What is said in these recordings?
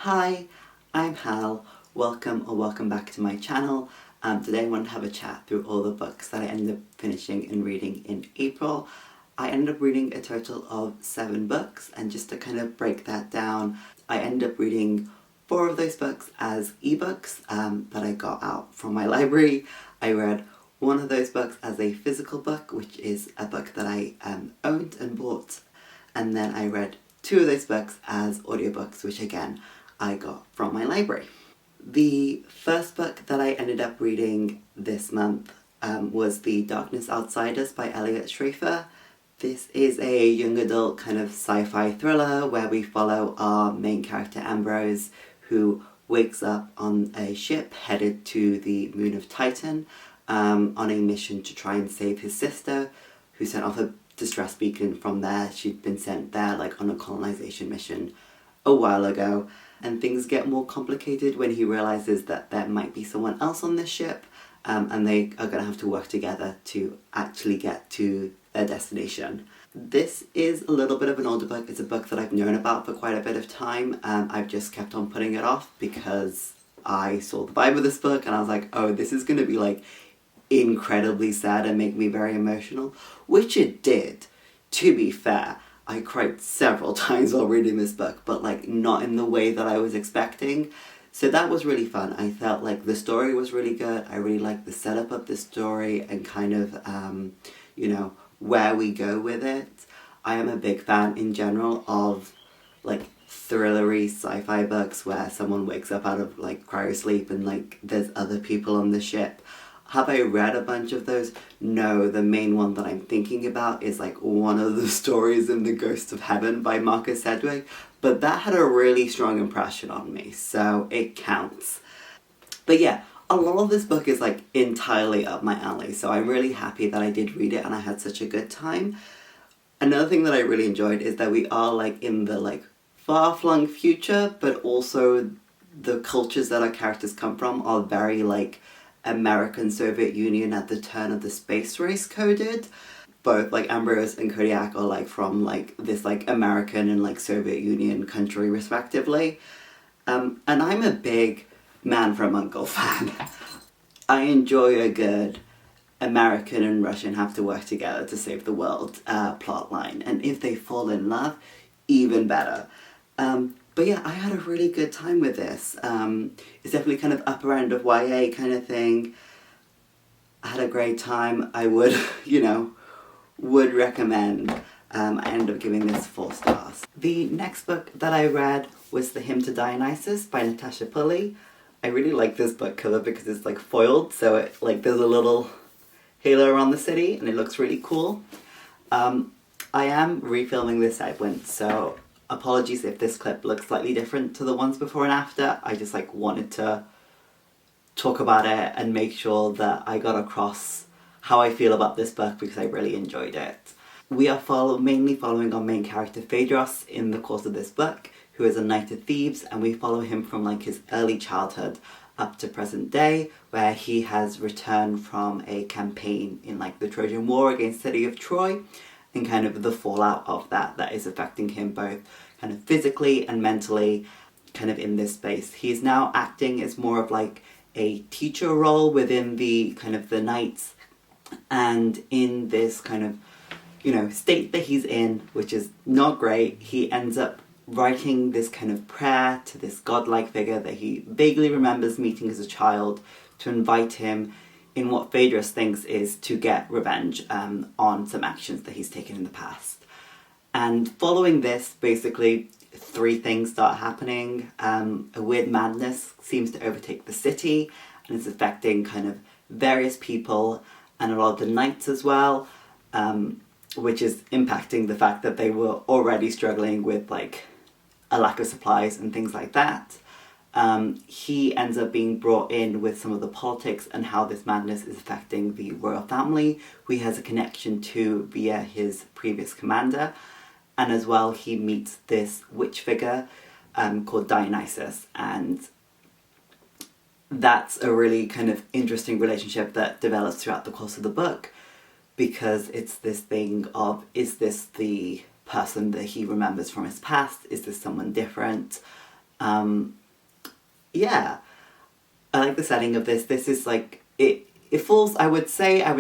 Hi, I'm Hal. Welcome back to my channel. Today I wanted to have a chat through all the books that I ended up finishing and reading in April. I ended up reading a total of 7 books, and just to kind of break that down, I ended up reading 4 of those books as ebooks that I got out from my library. I read one of those books as a physical book, which is a book that I owned and bought, and then I read 2 of those books as audiobooks, which again I got from my library. The first book that I ended up reading this month was The Darkness Outsiders by Elliot Schrefer. This is a young adult kind of sci-fi thriller where we follow our main character Ambrose, who wakes up on a ship headed to the moon of Titan on a mission to try and save his sister, who sent off a distress beacon from there. She'd been sent there on a colonization mission a while ago, and things get more complicated when he realizes that there might be someone else on this ship, and they are going to have to work together to actually get to their destination. This is a little bit of an older book. It's a book that I've known about for quite a bit of time. I've just kept on putting it off because I saw the vibe of this book and I was like, oh, this is going to be incredibly sad and make me very emotional, which it did, to be fair. I cried several times while reading this book, but not in the way that I was expecting. So that was really fun. I felt like the story was really good. I really liked the setup of the story and kind of, where we go with it. I am a big fan in general of thrillery sci-fi books where someone wakes up out of cryosleep and there's other people on the ship. Have I read a bunch of those? No, the main one that I'm thinking about is one of the stories in The Ghost of Heaven by Marcus Sedgwick, but that had a really strong impression on me, so it counts. But yeah, a lot of this book is entirely up my alley, so I'm really happy that I did read it and I had such a good time. Another thing that I really enjoyed is that we are in the far-flung future, but also the cultures that our characters come from are very American Soviet Union at the turn of the space race coded. Both Ambrose and Kodiak are from this American and Soviet Union country respectively. And I'm a big Man from U.N.C.L.E. fan. I enjoy a good American and Russian have to work together to save the world plotline, and if they fall in love, even better. But yeah, I had a really good time with this. It's definitely kind of upper end of YA kind of thing. I had a great time. I would, would recommend. I ended up giving this 4 stars. The next book that I read was The Hymn To Dionysus by Natasha Pulley. I really like this book cover because it's foiled, so it there's a little halo around the city and it looks really cool. I am refilming this segment, so apologies if this clip looks slightly different to the ones before and after. I just wanted to talk about it and make sure that I got across how I feel about this book because I really enjoyed it. We are mainly following our main character Phaedros in the course of this book, who is a knight of thieves, and we follow him from his early childhood up to present day, where he has returned from a campaign in the Trojan War against the city of Troy, and kind of the fallout of that is affecting him both kind of physically and mentally kind of in this space. He's now acting as more of a teacher role within the kind of the knights, and in this kind of, state that he's in, which is not great, he ends up writing this kind of prayer to this godlike figure that he vaguely remembers meeting as a child to invite him in what Phaedros thinks is to get revenge on some actions that he's taken in the past. And following this, basically, 3 things start happening. A weird madness seems to overtake the city, and it's affecting kind of various people and a lot of the knights as well, which is impacting the fact that they were already struggling with a lack of supplies and things like that. He ends up being brought in with some of the politics and how this madness is affecting the royal family, who he has a connection to via his previous commander. And as well, he meets this witch figure called Dionysus, and that's a really kind of interesting relationship that develops throughout the course of the book, because it's this thing of, is this the person that he remembers from his past? Is this someone different? Yeah, I like the setting of this. This is like, it falls, I would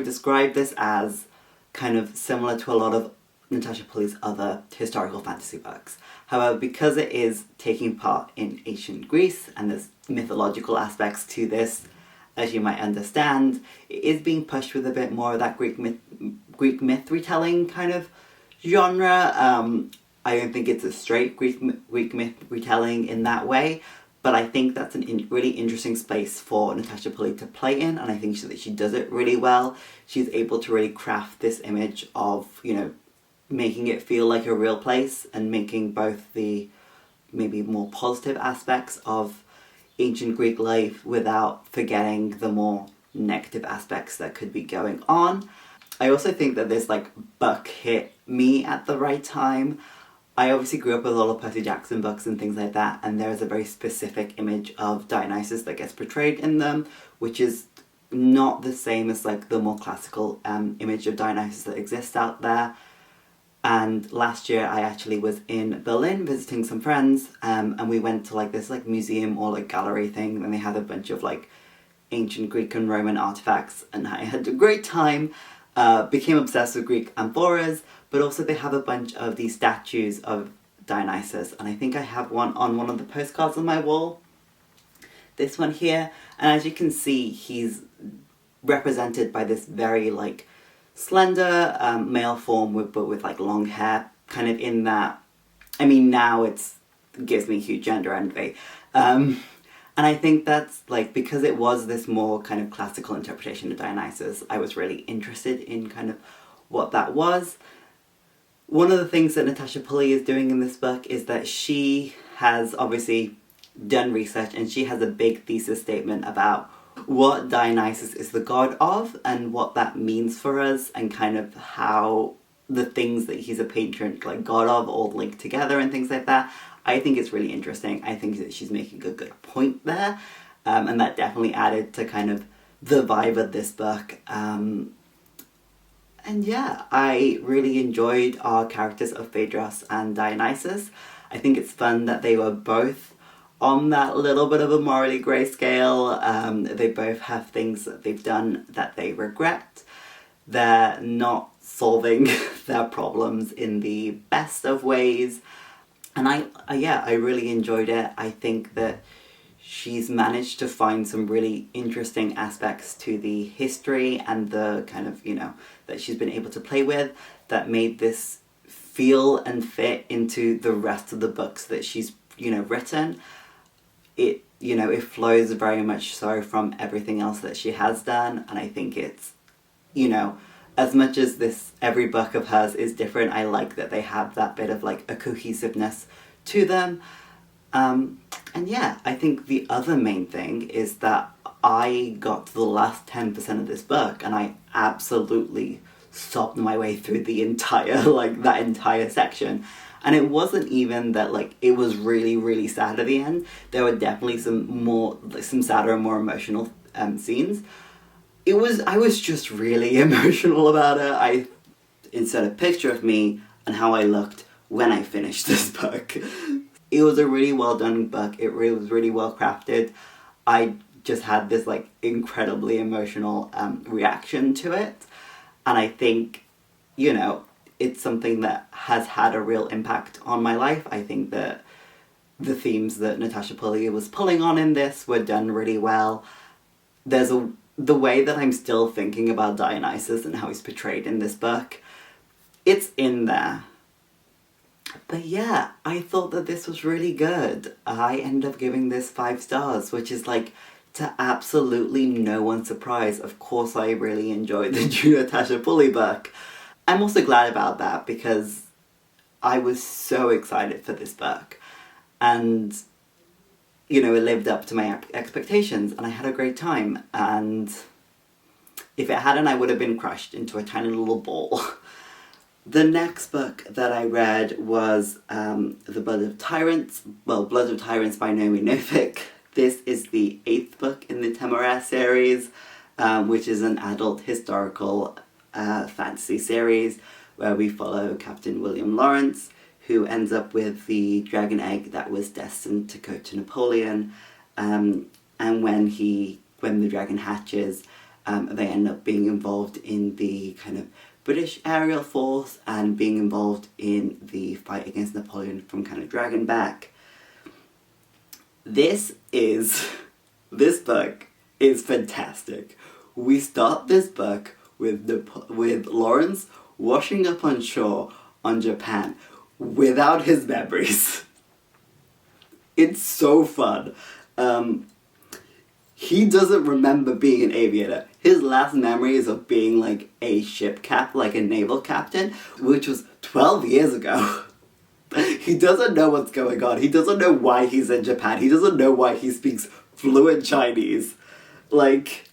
describe this as kind of similar to a lot of Natasha Pulley's other historical fantasy books. However, because it is taking part in ancient Greece and there's mythological aspects to this, as you might understand, it is being pushed with a bit more of that Greek myth retelling kind of genre. I don't think it's a straight Greek myth retelling in that way, but I think that's a really interesting space for Natasha Pulley to play in, and I think that she does it really well. She's able to really craft this image of, you know, making it feel like a real place and making both the maybe more positive aspects of ancient Greek life without forgetting the more negative aspects that could be going on. I also think that this book hit me at the right time. I obviously grew up with a lot of Percy Jackson books and things like that, and there is a very specific image of Dionysus that gets portrayed in them, which is not the same as the more classical image of Dionysus that exists out there. And last year I actually was in Berlin visiting some friends, and we went to this museum or gallery thing, and they had a bunch of ancient Greek and Roman artifacts, and I had a great time. Became obsessed with Greek amphoras, but also they have a bunch of these statues of Dionysus, and I think I have one on one of the postcards on my wall. This one here, and as you can see, he's represented by this very slender male form but with long hair, kind of in that, I mean, now it gives me huge gender envy. And I think that's because it was this more kind of classical interpretation of Dionysus, I was really interested in kind of what that was. One of the things that Natasha Pulley is doing in this book is that she has obviously done research, and she has a big thesis statement about what Dionysus is the god of and what that means for us, and kind of how the things that he's a patron god of all link together and things like that. I think it's really interesting. I think that she's making a good point there, and that definitely added to kind of the vibe of this book. And yeah, I really enjoyed our characters of Phaedrus and Dionysus. I think it's fun that they were both on that little bit of a morally grey scale. They both have things that they've done that they regret. They're not solving their problems in the best of ways. And I really enjoyed it. I think that she's managed to find some really interesting aspects to the history and the kind of, that she's been able to play with that made this feel and fit into the rest of the books that she's, written. It flows very much so from everything else that she has done, and I think it's, as much as every book of hers is different, I like that they have that bit of a cohesiveness to them. And yeah, I think the other main thing is that I got to the last 10% of this book and I absolutely sobbed my way through the entire, that entire section. And it wasn't even that, it was really, really sad at the end. There were definitely some sadder and more emotional scenes. I was just really emotional about it. I insert a picture of me and how I looked when I finished this book. It was a really well done book. It was really well crafted. I just had this incredibly emotional reaction to it. And I think, it's something that has had a real impact on my life. I think that the themes that Natasha Pulley was pulling on in this were done really well. The way that I'm still thinking about Dionysus and how he's portrayed in this book, it's in there. But yeah, I thought that this was really good. I ended up giving this 5 stars, which is to absolutely no one's surprise. Of course I really enjoyed the new Natasha Pulley book. I'm also glad about that because I was so excited for this book. And, it lived up to my expectations and I had a great time. And if it hadn't, I would have been crushed into a tiny little ball. The next book that I read was The Blood of Tyrants. Well, Blood of Tyrants by Naomi Novik. This is the 8th book in the Temeraire series, which is an adult historical fantasy series where we follow Captain William Lawrence, who ends up with the dragon egg that was destined to go to Napoleon. And when the dragon hatches, they end up being involved in the kind of British aerial force and being involved in the fight against Napoleon from kind of Dragonback. This book is fantastic. We start this book with Lawrence washing up on shore on Japan without his memories. It's so fun. He doesn't remember being an aviator. His last memory is of being like a like a naval captain, which was 12 years ago. He doesn't know what's going on. He doesn't know why he's in Japan. He doesn't know why he speaks fluent Chinese. Like,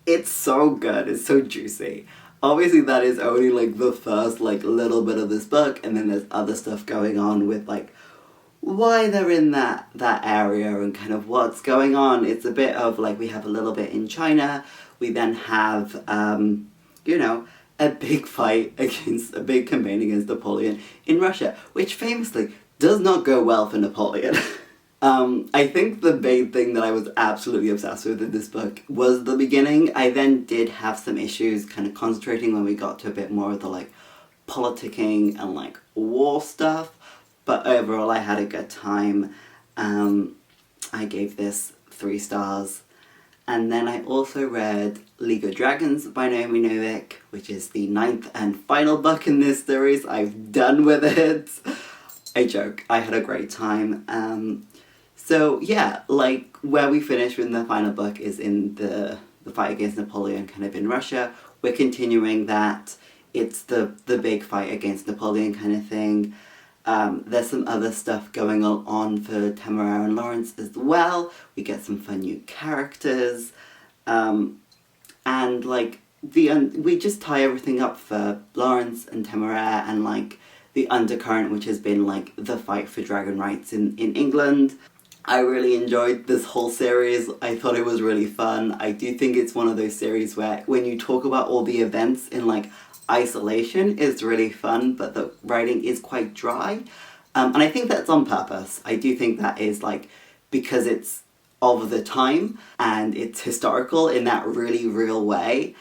it's so good. It's so juicy. Obviously, that is only like the first like little bit of this book, and then there's other stuff going on with like why they're in that area and kind of what's going on. It's a bit of like, we have a little bit in China. We then have, you know, a big campaign against Napoleon in Russia, which famously does not go well for Napoleon. I think the big thing that I was absolutely obsessed with in this book was the beginning. I then did have some issues kind of concentrating when we got to a bit more of the like politicking and like war stuff, but overall I had a good time. I gave this 3 stars. And then I also read League of Dragons by Naomi Novik, which is the 9th and final book in this series. I'm done with it. I joke. I had a great time. So yeah, like where we finish in the final book is in the fight against Napoleon, kind of in Russia. We're continuing that. It's the big fight against Napoleon kind of thing. There's some other stuff going on for Temeraire and Lawrence as well. We get some fun new characters. And like we just tie everything up for Lawrence and Temeraire and like the undercurrent, which has been like the fight for dragon rights in England. I really enjoyed this whole series. I thought it was really fun. I do think it's one of those series where when you talk about all the events in like isolation, it's really fun, but the writing is quite dry. And I think that's on purpose. I do think that is like because it's of the time and it's historical in that really real way.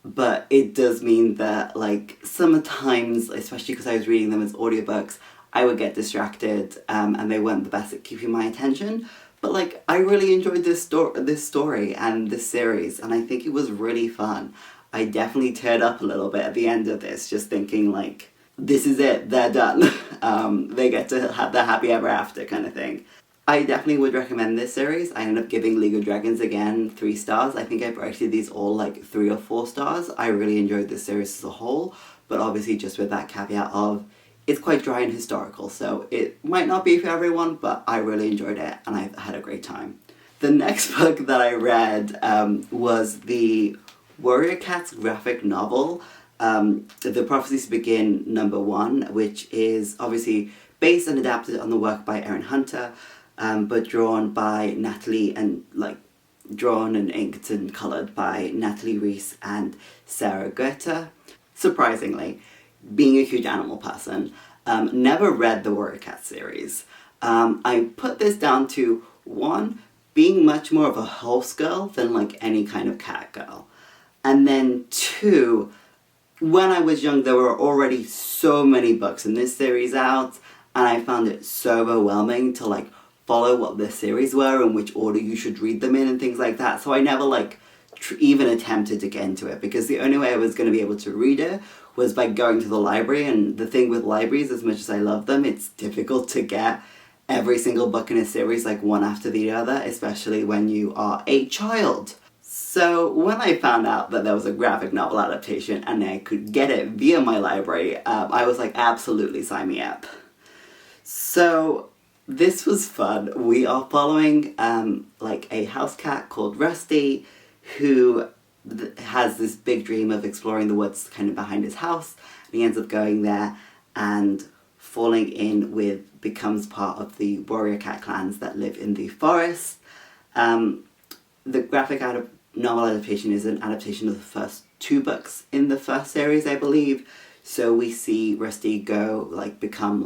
But it does mean that like sometimes, especially because I was reading them as audiobooks, I would get distracted and they weren't the best at keeping my attention. But like I really enjoyed this story and this series, and I think it was really fun. I definitely teared up a little bit at the end of this, just thinking like, this is it, they're done. They get to have the happy ever after kind of thing. I definitely would recommend this series. I ended up giving League of Dragons again 3 stars. I think I've rated these all like 3 or 4 stars. I really enjoyed this series as a whole, but obviously just with that caveat of it's quite dry and historical, so it might not be for everyone, but I really enjoyed it and I had a great time. The next book that I read was the Warrior Cats graphic novel, The Prophecies Begin #1, which is obviously based and adapted on the work by Erin Hunter, but drawn by Natalie and drawn and inked and coloured by Natalie, Riess and Sara Goetter. Surprisingly, being a huge animal person, never read the Warrior Cat series. I put this down to 1, being much more of a horse girl than like any kind of cat girl. And then 2, when I was young there were already so many books in this series out, and I found it so overwhelming to like follow what the series were and which order you should read them in and things like that. So I never like even attempted to get into it, because the only way I was going to be able to read it was by going to the library, and the thing with libraries, as much as I love them, it's difficult to get every single book in a series like one after the other, especially when you are a child. So when I found out that there was a graphic novel adaptation and I could get it via my library, I was like, absolutely sign me up. So this was fun. We are following like a house cat called Rusty, who has this big dream of exploring the woods kind of behind his house, and he ends up going there and falling in with, becomes part of the warrior cat clans that live in the forest. The graphic novel adaptation is an adaptation of the first 2 books in the first series, I believe, So we see Rusty become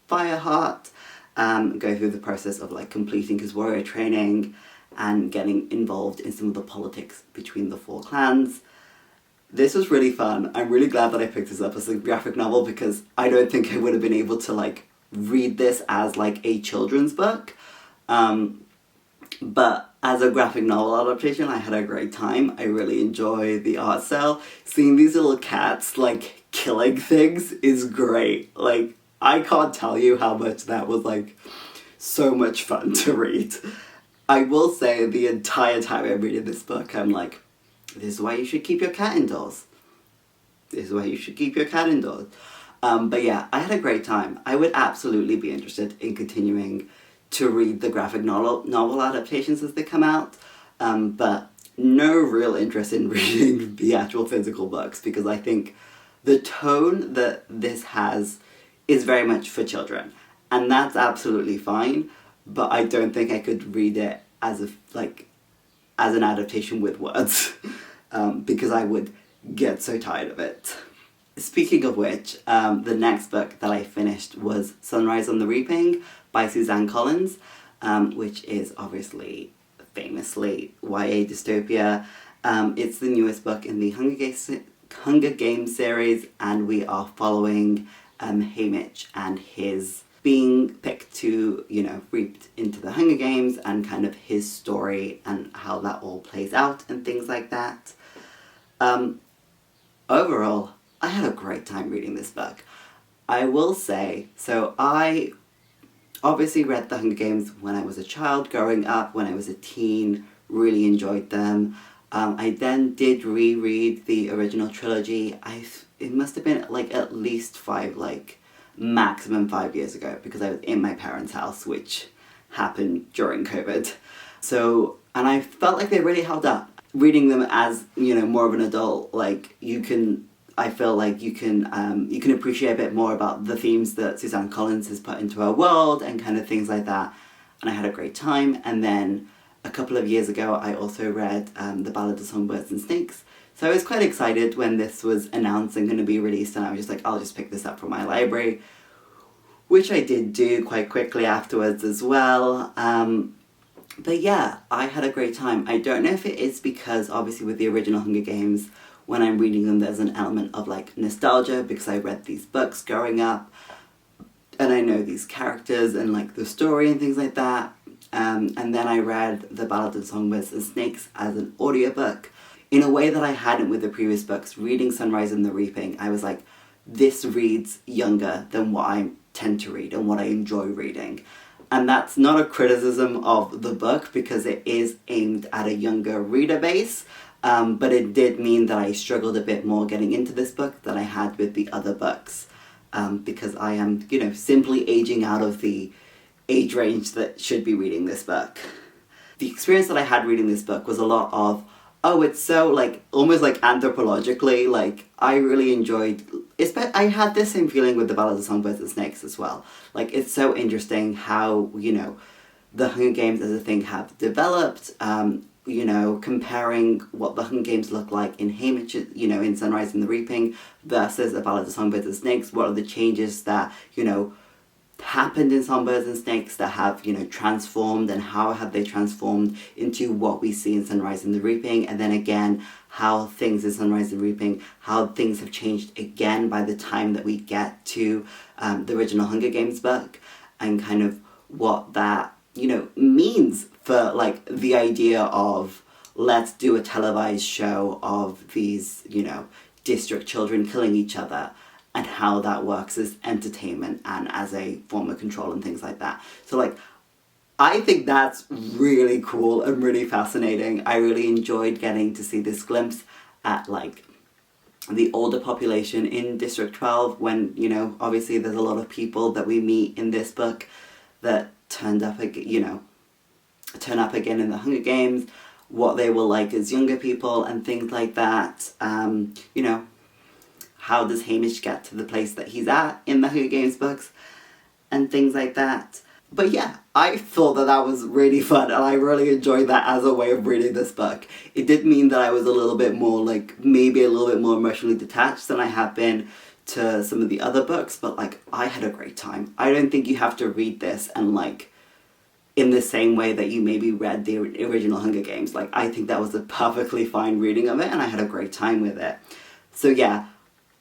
Fireheart, go through the process of completing his warrior training and getting involved in some of the politics between the 4 clans. This was really fun. I'm really glad that I picked this up as a graphic novel because I don't think I would have been able to read this as a children's book. But as a graphic novel adaptation, I had a great time. I really enjoy the art style. Seeing these little cats killing things is great. I can't tell you how much that was so much fun to read. I will say the entire time I'm reading this book, I'm like, this is why you should keep your cat indoors. This is why you should keep your cat indoors. But yeah, I had a great time. I would absolutely be interested in continuing to read the graphic novel adaptations as they come out. But no real interest in reading the actual physical books because I think the tone that this has is very much for children. And that's absolutely fine, but I don't think I could read it as an adaptation with words because I would get so tired of it. Speaking of which, the next book that I finished was Sunrise on the Reaping by Suzanne Collins, which is obviously famously YA dystopia. It's the newest book in the Hunger Games series, and we are following Haymitch and his being picked to, reaped into the Hunger Games and kind of his story and how that all plays out and things like that. Overall, I had a great time reading this book. I will say, so I obviously read the Hunger Games when I was a child growing up, when I was a teen, really enjoyed them. I then did reread the original trilogy. It must have been at least maximum 5 years ago because I was in my parents' house, which happened during COVID. So, and I felt like they really held up. Reading them as, more of an adult, I feel like you can appreciate a bit more about the themes that Suzanne Collins has put into her world and kind of things like that. And I had a great time. And then a couple of years ago, I also read The Ballad of Songbirds and Snakes. So I was quite excited when this was announced and going to be released, and I was just like, I'll just pick this up from my library, which I did do quite quickly afterwards as well. But yeah, I had a great time. I don't know if it is because, obviously, with the original Hunger Games, when I'm reading them, there's an element of nostalgia because I read these books growing up, and I know these characters and the story and things like that. And then I read The Ballad of Songbirds and Snakes as an audiobook in a way that I hadn't with the previous books. Reading Sunrise and the Reaping, I was like, this reads younger than what I tend to read and what I enjoy reading. And that's not a criticism of the book because it is aimed at a younger reader base, but it did mean that I struggled a bit more getting into this book than I had with the other books, because I am, simply aging out of the age range that should be reading this book. The experience that I had reading this book was a lot of, it's so, almost anthropologically, I really enjoyed, I had the same feeling with The Ballad of Songbirds and Snakes as well. It's so interesting how, the Hunger Games as a thing have developed, comparing what the Hunger Games look like in Haymitch, in Sunrise and the Reaping versus A Ballad of Songbirds and Snakes. What are the changes that, happened in Songbirds and Snakes that have, transformed, and how have they transformed into what we see in Sunrise and the Reaping, and then again, how things in Sunrise and Reaping, how things have changed again by the time that we get to the original Hunger Games book, and kind of what that, means for, the idea of, let's do a televised show of these, district children killing each other, and how that works as entertainment and as a form of control and things like that. So, I think that's really cool and really fascinating. I really enjoyed getting to see this glimpse at, the older population in District 12 when, obviously there's a lot of people that we meet in this book that turn up again in the Hunger Games, what they were like as younger people and things like that. How does Haymitch get to the place that he's at in the Hunger Games books and things like that. But yeah, I thought that was really fun, and I really enjoyed that as a way of reading this book. It did mean that I was a little bit more, maybe a little bit more emotionally detached than I have been to some of the other books, but like I had a great time. I don't think you have to read this and like in the same way that you maybe read the original Hunger Games. Like I think that was a perfectly fine reading of it and I had a great time with it. So yeah,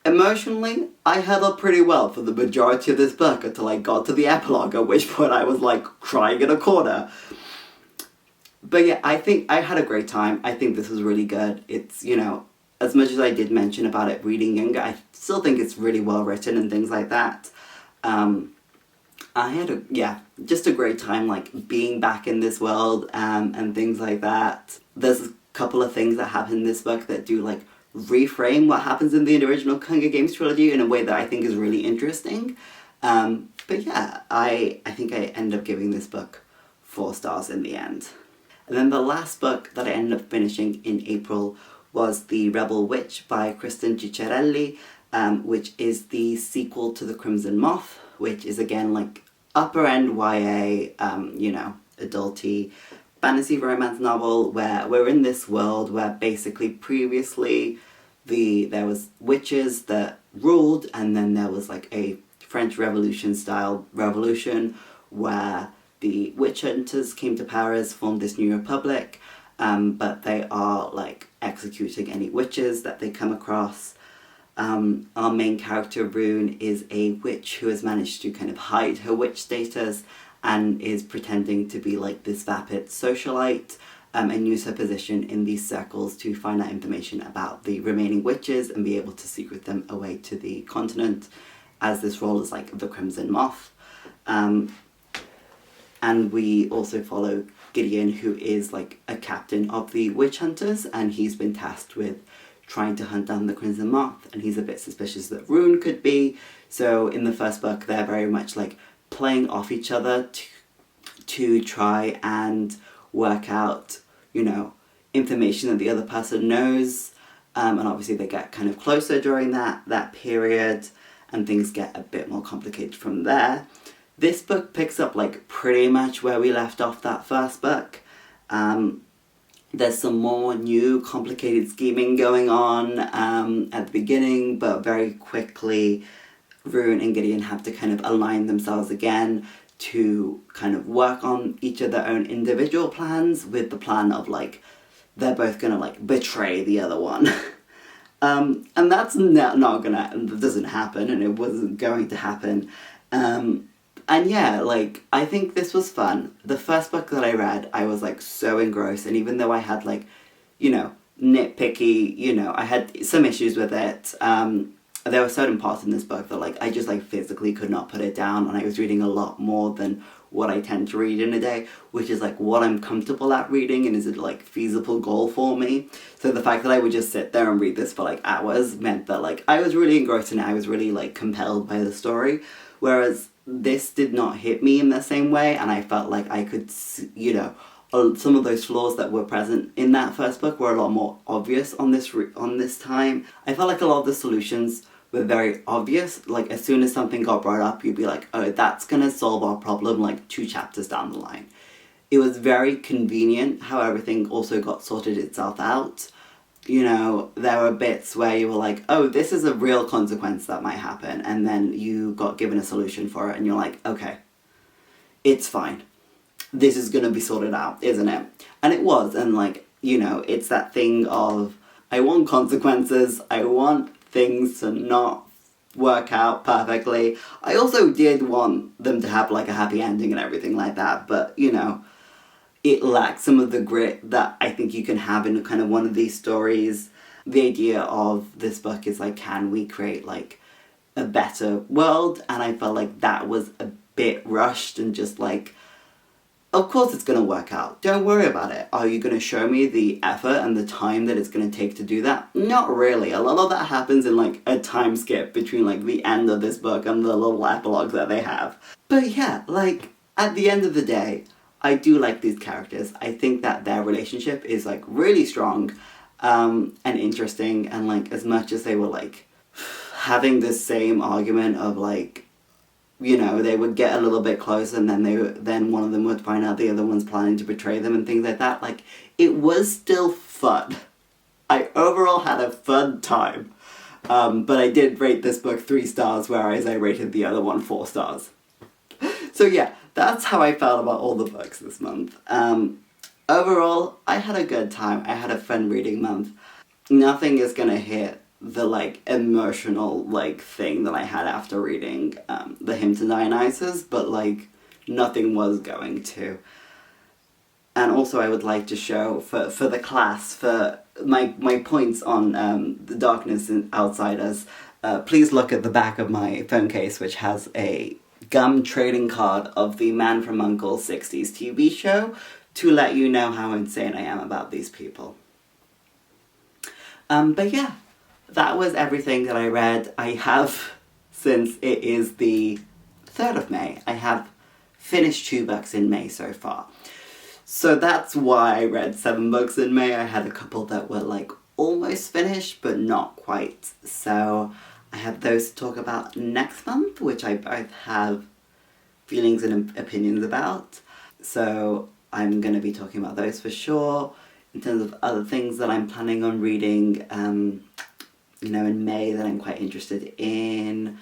emotionally, I held up pretty well for the majority of this book until I got to the epilogue, at which point I was like crying in a corner. But yeah, I think I had a great time. I think this was really good. It's, you know, as much as I did mention about it reading younger, I still think it's really well written and things like that. I had just a great time, like, being back in this world, and things like that. There's a couple of things that happen in this book that do, like, reframe what happens in the original Hunger Games trilogy in a way that I think is really interesting. But yeah, I think I end up giving this book 4 stars in the end. And then the last book that I ended up finishing in April was The Rebel Witch by Kristen Ciccarelli, which is the sequel to The Crimson Moth, which is again like upper end YA, you know, adulty fantasy romance novel where we're in this world where basically previously there was witches that ruled, and then there was like a French Revolution style revolution where the witch hunters came to power, as formed this new republic, but they are like executing any witches that they come across. Our main character, Rune, is a witch who has managed to kind of hide her witch status and is pretending to be like this vapid socialite, and use her position in these circles to find out information about the remaining witches and be able to secret them away to the continent, as this role is like the Crimson Moth. And we also follow Gideon, who is like a captain of the witch hunters, and he's been tasked with trying to hunt down the Crimson Moth, and he's a bit suspicious that Rune could be. So in the first book, they're very much like playing off each other to try and work out, you know, information that the other person knows. And obviously they get kind of closer during that period, and things get a bit more complicated from there. This book picks up like pretty much where we left off that first book. There's some more new complicated scheming going on at the beginning, but very quickly Rune and Gideon have to kind of align themselves again to kind of work on each of their own individual plans, with the plan of like they're both gonna like betray the other one. And that's not gonna, that doesn't happen, and it wasn't going to happen. And yeah, like, I think this was fun. The first book that I read, I was, like, so engrossed, and even though I had, like, you know, nitpicky, you know, I had some issues with it, there were certain parts in this book that, like, I just, like, physically could not put it down, and I was reading a lot more than what I tend to read in a day, which is, like, what I'm comfortable at reading, and is it, like, feasible goal for me. So the fact that I would just sit there and read this for, like, hours meant that, like, I was really engrossed in it. I was really, like, compelled by the story, whereas this did not hit me in the same way, and I felt like I could, you know, some of those flaws that were present in that first book were a lot more obvious on this time. I felt like a lot of the solutions were very obvious. Like, as soon as something got brought up, you'd be like, oh, that's gonna solve our problem, like, 2 chapters down the line. It was very convenient how everything also got sorted itself out. You know, there were bits where you were like, oh, this is a real consequence that might happen, and then you got given a solution for it, and you're like, okay, it's fine. This is gonna be sorted out, isn't it? And it was, and like, you know, it's that thing of, I want consequences, I want things to not work out perfectly. I also did want them to have, like, a happy ending and everything like that, but, you know, it lacks some of the grit that I think you can have in kind of one of these stories. The idea of this book is like, can we create like a better world? And I felt like that was a bit rushed and just like, of course it's going to work out. Don't worry about it. Are you going to show me the effort and the time that it's going to take to do that? Not really. A lot of that happens in like a time skip between like the end of this book and the little epilogue that they have. But yeah, like at the end of the day, I do like these characters. I think that their relationship is, like, really strong, and interesting, and, like, as much as they were, like, having the same argument of, like, you know, they would get a little bit close, and then one of them would find out the other one's planning to betray them and things like that, like, it was still fun. I overall had a fun time. but I did rate this book 3 stars, whereas I rated the other one 4 stars. So yeah, that's how I felt about all the books this month. Overall, I had a good time. I had a fun reading month. Nothing is gonna hit the, like, emotional, like, thing that I had after reading the Hymn To Dionysus, but, like, nothing was going to. And also I would like to show, for the class, for my points on the darkness outside us, please look at the back of my phone case, which has a gum trading card of the Man from U.N.C.L.'s 60s TV show, to let you know how insane I am about these people. But yeah, that was everything that I read. I have, since it is the 3rd of May, I have finished 2 books in May so far. So that's why I read 7 books in May. I had a couple that were, like, almost finished, but not quite. So I have those to talk about next month, which I both have feelings and opinions about. So I'm going to be talking about those for sure. In terms of other things that I'm planning on reading, you know, in May that I'm quite interested in.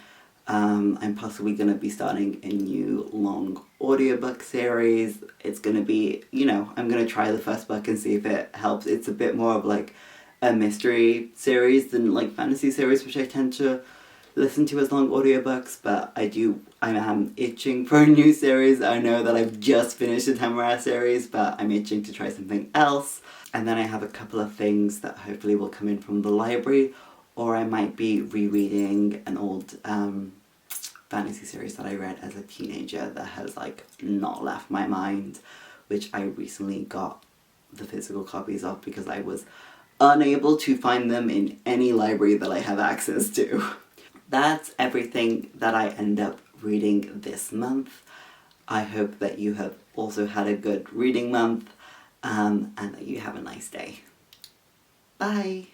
I'm possibly going to be starting a new long audiobook series. It's going to be, you know, I'm going to try the first book and see if it helps. It's a bit more of, like, a mystery series than, like, fantasy series, which I tend to listen to as long audiobooks, but I am itching for a new series. I know that I've just finished the Tamara series, but I'm itching to try something else. And then I have a couple of things that hopefully will come in from the library, or I might be rereading an old fantasy series that I read as a teenager that has, like, not left my mind, which I recently got the physical copies of because I was unable to find them in any library that I have access to. That's everything that I end up reading this month. I hope that you have also had a good reading month, and that you have a nice day. Bye!